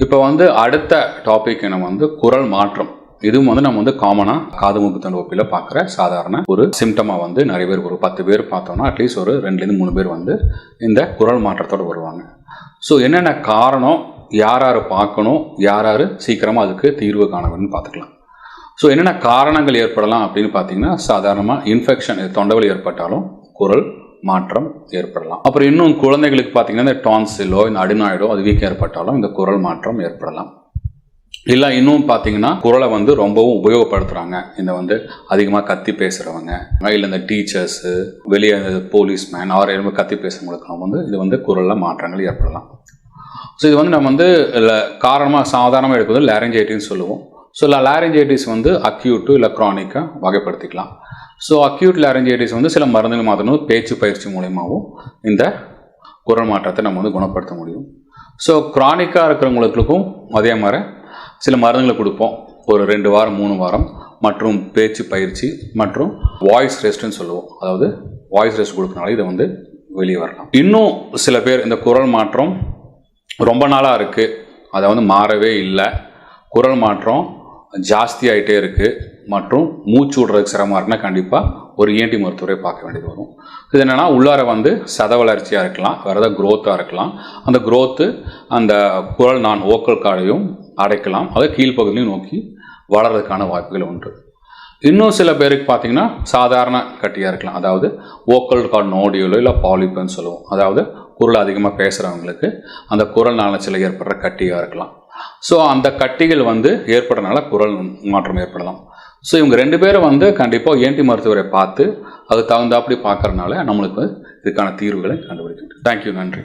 இப்போ அடுத்த டாபிக் நம்ம குரல் மாற்றம். இதுவும் நம்ம காமனாக காது மூக்கு தொண்டை ஒப்பியில் பார்க்குற சாதாரண ஒரு சிம்டமாக நிறைய பேர் ஒரு 10 பேர் பார்த்தோம்னா அட்லீஸ்ட் ஒரு 2லேருந்து 3 பேர் இந்த குரல் மாற்றத்தோடு வருவாங்க. ஸோ என்னென்ன காரணம், யார் யார் பார்க்கணும், யார் யார் சீக்கிரமாக அதுக்கு தீர்வு காண வேணும்னு பார்த்துக்கலாம். ஸோ என்னென்ன காரணங்கள் ஏற்படலாம் அப்படின்னு பார்த்தீங்கன்னா, சாதாரணமாக இன்ஃபெக்ஷன் தொண்டைவலி ஏற்பட்டாலும் குரல் மாற்றம் ஏற்படலாம். அப்புறம் இன்னும் குழந்தைகளுக்கு பார்த்தீங்கன்னா இந்த டான்சிலோ இந்த அடினாய்டோ அது வீக்கம் ஏற்பட்டாலும் இந்த குரல் மாற்றம் ஏற்படலாம். இல்லை இன்னும் பார்த்தீங்கன்னா குரலை ரொம்பவும் உபயோகப்படுத்துகிறாங்க. இந்த அதிகமாக கத்தி பேசுகிறவங்க, இல்லை இந்த டீச்சர்ஸு, வெளியே போலீஸ்மேன் அவர் கத்தி பேசுகிறவங்களுக்கு இது குரலில் மாற்றங்கள் ஏற்படலாம். ஸோ இது நம்ம காரணமாக சாதாரணமாக எடுக்கிறது லாரிஞ்சைட்டிஸ் சொல்லுவோம். ஸோ லாரிஞ்சைட்டிஸ் அக்யூட்டு இல்லை க்ரானிக்காக வகைப்படுத்திக்கலாம். ஸோ அக்யூட் லாரிஞ்சைட்டிஸ் சில மருந்துகள் மாற்றணும், பேச்சு பயிற்சி மூலயமாவும் இந்த குரல் மாற்றத்தை நம்ம குணப்படுத்த முடியும். ஸோ க்ரானிக்காக இருக்கிறவங்களுக்கும் அதே மாதிரி சில மருந்துகளை கொடுப்போம், ஒரு 2 வாரம் 3 வாரம், மற்றும் பேச்சு பயிற்சி மற்றும் வாய்ஸ் ரெஸ்ட்னு சொல்லுவோம். அதாவது வாய்ஸ் ரெஸ்ட் கொடுக்கறனால இதை வெளியே வரலாம். இன்னும் சில பேர் இந்த குரல் மாற்றம் ரொம்ப நாளாக இருக்குது, அதை மாறவே இல்லை, குரல் மாற்றம் ஜாஸ்தி ஆகிட்டே இருக்குது மற்றும் மூச்சு விடுறதுக்கு சிரமமாக இருக்குன்னா கண்டிப்பாக ஒரு ENT மருத்துவரை பார்க்க வேண்டியது வரும். இது என்னென்னா உள்ளார சத வளர்ச்சியாக இருக்கலாம், வேறு ஏதாவது க்ரோத்தாக இருக்கலாம். அந்த க்ரோத்து அந்த குரல் வோக்கல் கார்டையும் அடைக்கலாம், அதை கீழ்ப்பகுதியிலையும் நோக்கி வளர்கிறதுக்கான வாய்ப்புகள் உண்டு. இன்னும் சில பேருக்கு பார்த்தீங்கன்னா சாதாரண கட்டியாக இருக்கலாம், அதாவது வோக்கல் கார்டு நோடியூலோ இல்லை பாலிப்புன்னு சொல்லுவோம். அதாவது குரல் அதிகமாக பேசுகிறவங்களுக்கு அந்த குரல் நாளச்சில் ஏற்படுற கட்டியாக இருக்கலாம். ஸோ அந்த கட்டிகள் ஏற்படுறதுனால குரல் மாற்றம் ஏற்படலாம். ஸோ இவங்க 2 பேரும் கண்டிப்பாக ENT மருத்துவரை பார்த்து அது தகுந்தாப்படி பார்க்கறதுனால நம்மளுக்கு இதுக்கான தீர்வுகளை கண்டுபிடிக்க முடியும். தேங்க்யூ, நன்றி.